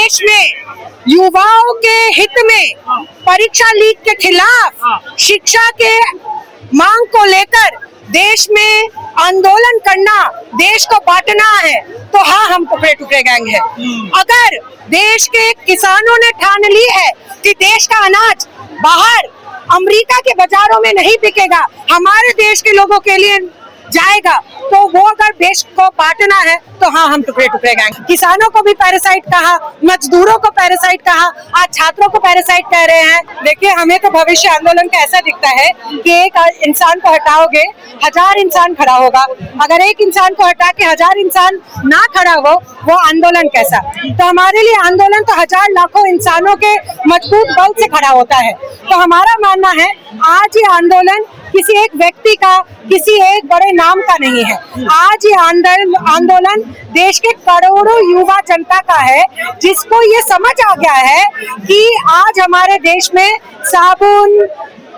देश में युवाओं के हित में परीक्षा लीक के खिलाफ शिक्षा के मांग को लेकर देश में आंदोलन करना, देश को बांटना है, तो हाँ, हम टुकड़े टुकड़े गैंग है। अगर देश के किसानों ने ठान ली है कि देश का अनाज बाहर अमेरिका के बाजारों में नहीं बिकेगा, हमारे देश के लोगों के लिए जाएगा, तो वो अगर देश को बांटना है तो हाँ, हम टुकड़े टुकड़े गैंग। किसानों को भी पैरासाइट कहा, मजदूरों को पैरासाइट कहा, आज छात्रों को पैरासाइट कह रहे हैं। देखिए, हमें तो भविष्य आंदोलन का ऐसा दिखता है कि एक इंसान को हटाओगे, 1000 इंसान खड़ा होगा। अगर एक इंसान को हटा के 1000 इंसान ना खड़ा हो, वो आंदोलन कैसा? तो हमारे लिए आंदोलन तो 1000 लाखों इंसानों के मजबूत बल से खड़ा होता है। तो हमारा मानना है, आज ये आंदोलन किसी एक व्यक्ति का, किसी एक बड़े नाम का नहीं है। आज ये आंदोलन देश के करोड़ों युवा जनता का है, जिसको ये समझ आ गया है कि आज हमारे देश में साबुन,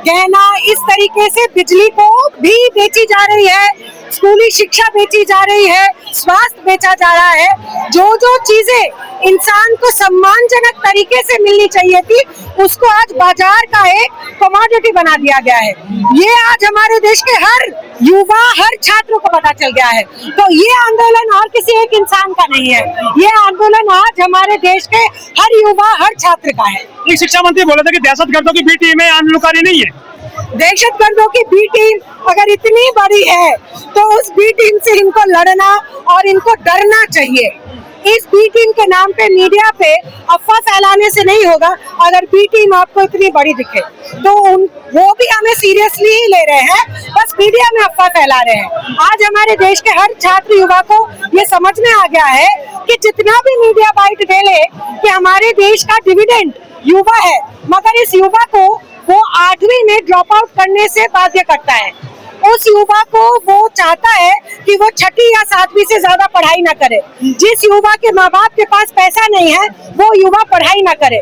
गहना, इस तरीके से बिजली को भी बेची जा रही है, स्कूली शिक्षा बेची जा रही है, स्वास्थ्य बेचा जा रहा है। जो जो चीजें इंसान को सम्मानजनक तरीके से मिलनी चाहिए थी, उसको आज बाजार का एक कमोडिटी बना दिया गया है। ये आज हमारे देश के हर युवा, हर छात्र को पता चल गया है। तो ये आंदोलन और किसी एक इंसान का नहीं है, ये आंदोलन आज हमारे देश के हर युवा, हर छात्र का है। एक शिक्षा मंत्री बोला था कि दहशतगर्दों की बी टीम है, आंदोलनकारी नहीं है। दहशतगर्दों की बी टीम अगर इतनी बड़ी है, तो उस बी टीम से इनको लड़ना और इनको डरना चाहिए। इस बी टीम के नाम पे मीडिया पे अफवाह फैलाने से नहीं होगा। अगर बी टीम आपको इतनी बड़ी दिखे तो वो भी हमें सीरियसली ही ले रहे हैं, बस मीडिया में अफवाह फैला रहे हैं। आज हमारे देश के हर छात्र युवा को ये समझ में आ गया है कि जितना भी मीडिया बाइट दे ले कि हमारे देश का डिविडेंड युवा है, मगर इस युवा को वो 8वीं में ड्रॉप आउट करने से बाध्य करता है। उस युवा को वो चाहता है कि वो 6ठी या 7वीं से ज्यादा पढ़ाई ना करे। जिस युवा के माँ बाप के पास पैसा नहीं है, वो युवा पढ़ाई ना करे।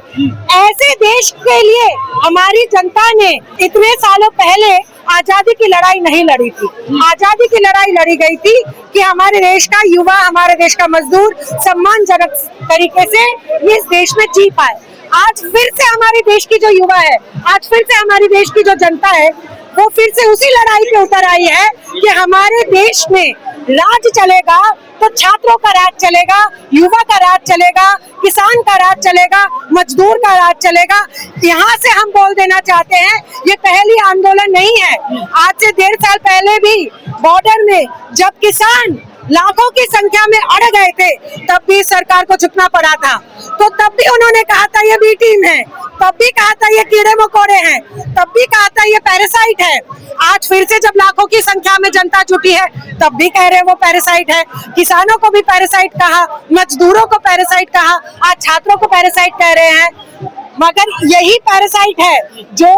ऐसे देश के लिए हमारी जनता ने इतने सालों पहले आजादी की लड़ाई नहीं लड़ी थी। आजादी की लड़ाई लड़ी गई थी कि हमारे देश का युवा, हमारे देश का मजदूर सम्मानजनक तरीके से इस देश में जी पाए। आज फिर से हमारे देश की जो युवा है, आज फिर से हमारे देश की जो जनता है, वो फिर से उसी लड़ाई पे उतर आई है कि हमारे देश में राज चलेगा तो छात्रों का राज चलेगा, युवा का राज चलेगा, किसान का राज चलेगा, मजदूर का राज चलेगा। यहाँ से हम बोल देना चाहते हैं, ये पहली आंदोलन नहीं है। आज से 1.5 साल पहले भी बॉर्डर में जब किसान लाखों की संख्या में अड़ गए थे, तब भी सरकार को झुकना पड़ा था। तो तब भी उन्होंने कहा था ये बी टीम है, तब भी कहा था ये कीड़े मकोड़े हैं, तब भी कहा था ये पैरासाइट है। आज फिर से जब लाखों की संख्या में जनता जुटी है, तब भी कह रहे वो पैरासाइट है। किसानों को भी पैरासाइट कहा, मजदूरों को पैरासाइट कहा, आज छात्रों को पैरासाइट कह रहे हैं। मगर यही पैरासाइट है जो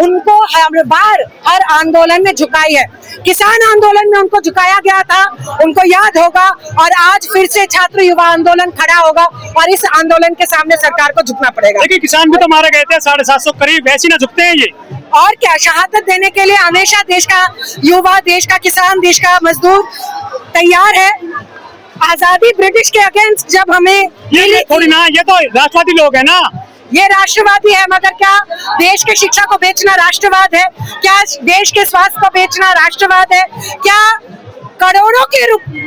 उनको हर बार हर आंदोलन में झुकाई है। किसान आंदोलन में उनको झुकाया गया था, उनको याद होगा, और आज फिर से छात्र युवा आंदोलन खड़ा होगा और इस आंदोलन के सामने सरकार को झुकना पड़ेगा। लेकिन किसान भी तो मारे गए थे 750 करीब, वैसे ना झुकते हैं ये। और क्या, शहादत देने के लिए हमेशा देश का युवा, देश का किसान, देश का मजदूर तैयार है। आजादी ब्रिटिश के अगेंस्ट जब हमें ये थोड़ी ना, ये तो राष्ट्रवादी लोग है ना, ये राष्ट्रवादी है। मगर क्या देश के शिक्षा को बेचना राष्ट्रवाद है? क्या देश के स्वास्थ्य को बेचना राष्ट्रवाद है? क्या करोड़ों के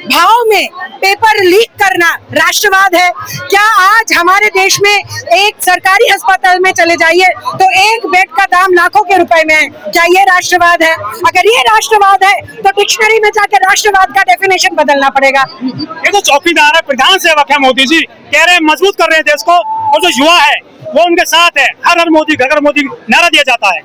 भाव में पेपर लीक करना राष्ट्रवाद है? क्या आज हमारे देश में एक सरकारी अस्पताल में चले जाइए तो एक बेड का दाम लाखों के रुपए में है? क्या ये राष्ट्रवाद है? अगर ये राष्ट्रवाद है तो डिक्शनरी में जाकर राष्ट्रवाद का डेफिनेशन बदलना पड़ेगा। ये तो चौकीदार है, प्रधान सेवक है मोदी जी, कह रहे हैं मजबूत कर रहे हैं देश को, और जो युवा है वो उनके साथ है। हर हर मोदी, घर घर मोदी नारा दिया जाता है।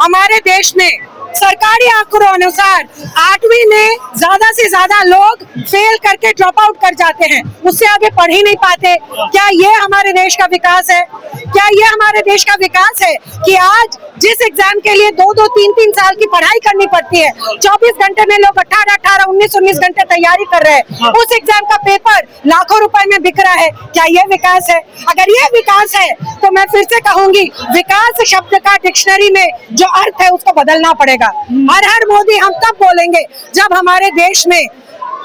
हमारे देश में सरकारी आंकड़ों अनुसार 8वीं में ज्यादा से ज्यादा लोग फेल करके ड्रॉप आउट कर जाते हैं, उससे आगे पढ़ ही नहीं पाते। क्या ये हमारे देश का विकास है? क्या ये हमारे देश का विकास है कि आज जिस एग्जाम के लिए 2-2, 3-3 साल की पढ़ाई करनी पड़ती है, 24 घंटे में लोग 18-18, 19-19 घंटे तैयारी कर रहे हैं, उस एग्जाम का पेपर लाखों रुपए में बिक रहा है? क्या ये विकास है? अगर ये विकास है तो मैं फिर से कहूंगी, विकास शब्द का डिक्शनरी में जो अर्थ है उसको बदलना पड़ेगा। हर हर मोदी हम तब बोलेंगे जब हमारे देश में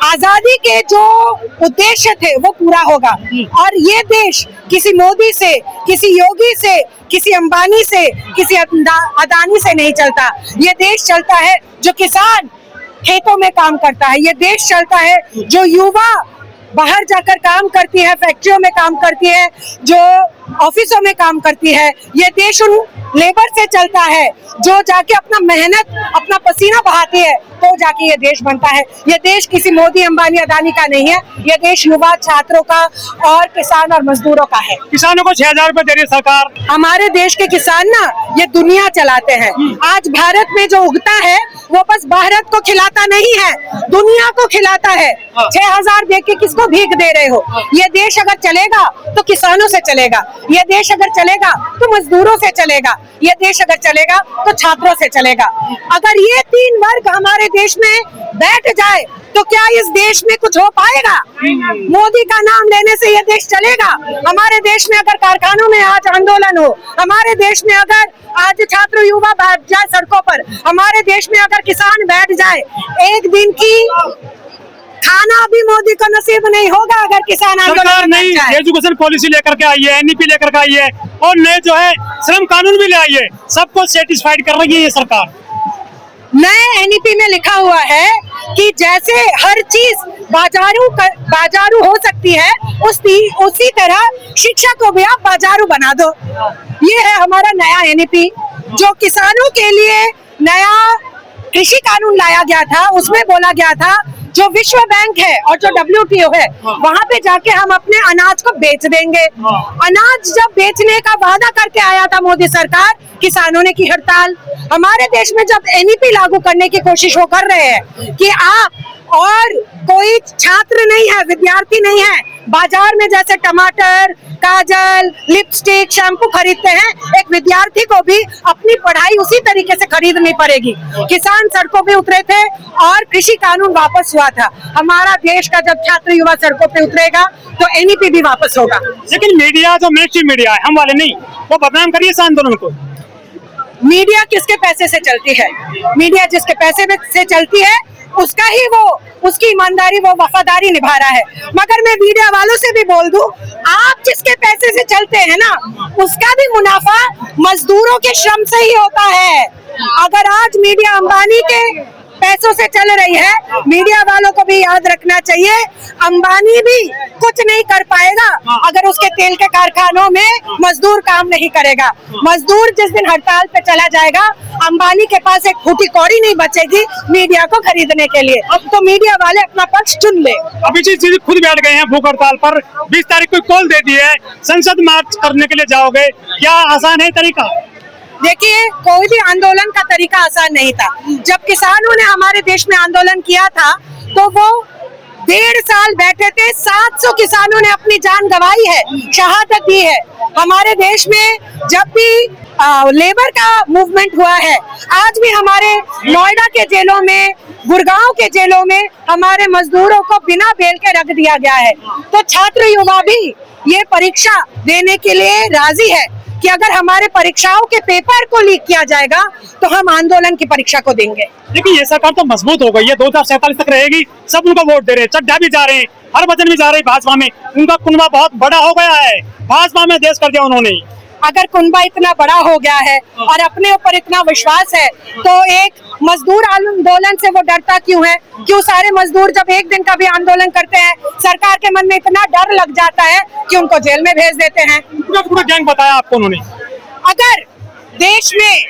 आजादी के जो उद्देश्य थे वो पूरा होगा। और ये देश किसी मोदी से, किसी योगी से, किसी अंबानी से, किसी अदानी से नहीं चलता। ये देश चलता है जो किसान खेतों में काम करता है। ये देश चलता है जो युवा बाहर जाकर काम करती है, फैक्ट्रियों में काम करती है, जो ऑफिसों में काम करती है। ये देश उन लेबर से चलता है जो जाके अपना मेहनत, अपना पसीना बहाती है, तो जाके ये देश बनता है। ये देश किसी मोदी, अंबानी, अदानी का नहीं है। ये देश युवा, छात्रों का और किसान और मजदूरों का है। किसानों को 6,000 रुपए दे रही है सरकार। हमारे देश के किसान ना ये दुनिया चलाते हैं। आज भारत में जो उगता है वो बस भारत को खिलाता नहीं है, दुनिया को खिलाता है। 6,000 दे के किसको भीख दे रहे हो? ये देश अगर चलेगा तो किसानों से चलेगा, ये देश अगर चलेगा तो मजदूरों से चलेगा, ये देश अगर चलेगा तो छात्रों से चलेगा। अगर ये 3 वर्ग हमारे देश में बैठ जाए तो क्या इस देश में कुछ हो पाएगा? मोदी का नाम लेने से ये देश चलेगा? हमारे देश में अगर कारखानों में आज आंदोलन हो, हमारे देश में अगर आज छात्र युवा बैठ जाए सड़कों पर, हमारे देश में अगर किसान बैठ जाए, एक दिन की खाना भी मोदी को नसीब नहीं होगा अगर किसान सरकार नई एजुकेशन पॉलिसी लेकर के आई है, एनईपी लेकर के आई है और नए जो है श्रम कानून भी ले आई है। सबको सेटिस्फाइड कर रही है ये सरकार। नए एनईपी में लिखा हुआ है कि जैसे हर चीज बाजारू हो सकती है, उसी तरह शिक्षा को भी आप बाजारू बना दो। ये है हमारा नया एनईपी जो किसानों के लिए नया कृषि कानून लाया गया था। उसमें बोला गया था जो विश्व बैंक है और जो WTO है वहाँ पे जाके हम अपने अनाज को बेच देंगे। अनाज जब बेचने का वादा करके आया था मोदी सरकार, किसानों ने की हड़ताल। हमारे देश में जब एनईपी लागू करने की कोशिश वो कर रहे हैं कि आप और कोई छात्र नहीं है, विद्यार्थी नहीं है, बाजार में जैसे टमाटर, काजल, लिपस्टिक, शैम्पू खरीदते हैं, एक विद्यार्थी को भी अपनी पढ़ाई उसी तरीके से खरीदनी पड़ेगी। किसान सड़कों पे उतरे थे और कृषि कानून वापस हुआ था। हमारा देश का जब छात्र युवा सड़कों पे उतरेगा तो एनईपी भी वापस होगा। लेकिन मीडिया जो मेन स्ट्रीम मीडिया है, हम वाले नहीं, वो बदनाम करिए इस आंदोलन को। मीडिया किसके पैसे से चलती है? मीडिया जिसके पैसे से चलती है उसका ही उसकी ईमानदारी, वो वफादारी निभा रहा है। मगर मैं मीडिया वालों से भी बोल दूं, आप जिसके पैसे से चलते हैं ना, उसका भी मुनाफा मजदूरों के श्रम से ही होता है। अगर आज मीडिया अंबानी के पैसों से चल रही है, मीडिया वालों को भी याद रखना चाहिए, अंबानी भी कुछ नहीं कर पाएगा अगर उसके तेल के कारखानों में मजदूर काम नहीं करेगा। मजदूर जिस दिन हड़ताल पे चला जाएगा, अंबानी के पास एक फूटी कौड़ी नहीं बचेगी मीडिया को खरीदने के लिए। अब तो मीडिया वाले अपना पक्ष चुन ले। अभिजीत जी खुद बैठ गए हैं भूख हड़ताल पर, 20 तारीख को कॉल दे दी है, संसद मार्च करने के लिए जाओगे, क्या आसान है तरीका? देखिए, कोई भी आंदोलन का तरीका आसान नहीं था। जब किसानों ने हमारे देश में आंदोलन किया था तो वो 1.5 साल बैठे थे। 700 किसानों ने अपनी जान गंवाई है, शहादत दी है। हमारे देश में जब भी लेबर का मूवमेंट हुआ है, आज भी हमारे नोएडा के जेलों में, गुड़गांव के जेलों में हमारे मजदूरों को बिना बेल के रख दिया गया है। तो छात्र युवा भी ये परीक्षा देने के लिए राजी है कि अगर हमारे परीक्षाओं के पेपर को लीक किया जाएगा तो हम आंदोलन की परीक्षा को देंगे। देखिए ये सरकार तो मजबूत हो गई है, 2047 तक रहेगी। सब उनको वोट दे रहे हैं, चड्ढा भी जा रहे हैं, हर वजन भी जा रहे हैं भाजपा में। उनका कुनबा बहुत बड़ा हो गया है, भाजपा में देश कर दिया उन्होंने। अगर कुनबा इतना बड़ा हो गया है और अपने ऊपर इतना विश्वास है तो एक मजदूर आंदोलन से वो डरता क्यों है? क्यों सारे मजदूर जब एक दिन का भी आंदोलन करते हैं, सरकार के मन में इतना डर लग जाता है कि उनको जेल में भेज देते हैं। पूरा गैंग बताया आपको उन्होंने। अगर देश में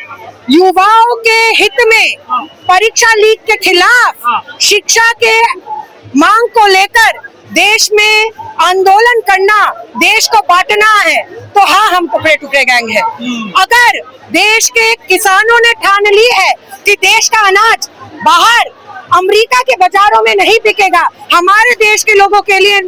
युवाओं के हित में परीक्षा लीक के खिलाफ शिक्षा के मांग को लेकर देश में आंदोलन करना, देश को बांटना है, तो हाँ, हम टुकड़े टुकड़े गैंग है। अगर देश के किसानों ने ठान ली है कि देश का अनाज बाहर अमेरिका के बाजारों में नहीं बिकेगा, हमारे देश के लोगों के लिए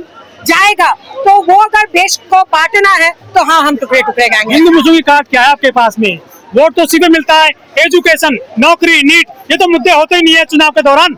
जाएगा, तो वो अगर देश को बांटना है तो हाँ, हम टुकड़े टुकड़े गैंग है। हिंदू मुस्लिम की कार्ड क्या है आपके पास में? वोट तो सीधे मिलता है, एजुकेशन, नौकरी, नीट, ये तो मुद्दे होते ही नहीं है चुनाव के दौरान।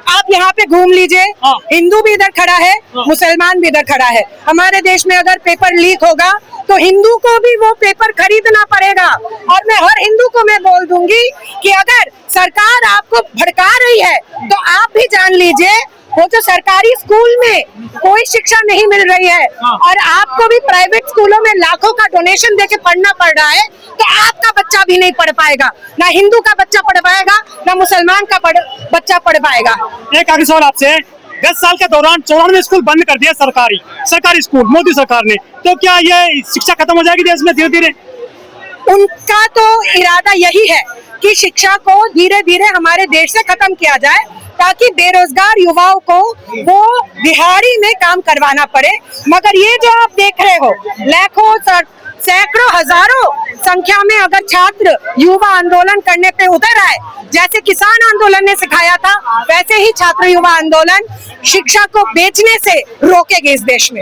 आप यहाँ पे घूम लीजिए, हिंदू भी इधर खड़ा है, मुसलमान भी इधर खड़ा है। हमारे देश में अगर पेपर लीक होगा तो हिंदू को भी वो पेपर खरीदना पड़ेगा। और मैं हर हिंदू को मैं बोल दूंगी कि अगर सरकार आपको भड़का रही है तो आप भी जान लीजिए वो जो सरकारी स्कूल में कोई शिक्षा नहीं मिल रही है और आपको भी प्राइवेट स्कूलों में लाखों का डोनेशन देके पढ़ना पड़ रहा है, तो आपका बच्चा भी नहीं पढ़ पाएगा, ना हिंदू का बच्चा पढ़ पाएगा, ना मुसलमान का बच्चा पढ़ पाएगा। एक आगे सवाल आपसे, 10 साल के दौरान 94 स्कूल बंद कर दिया सरकारी स्कूल मोदी सरकार ने, तो क्या ये शिक्षा खत्म हो जाएगी देश में धीरे धीरे? उनका तो इरादा यही है कि शिक्षा को धीरे धीरे हमारे देश से खत्म किया जाए, ताकि बेरोजगार युवाओं को वो दिहाड़ी में काम करवाना पड़े। मगर ये जो आप देख रहे हो, लाखों सैकड़ों हजारों संख्या में अगर छात्र युवा आंदोलन करने पे उतर आए, जैसे किसान आंदोलन ने सिखाया था, वैसे ही छात्र युवा आंदोलन शिक्षा को बेचने से रोकेंगे इस देश में।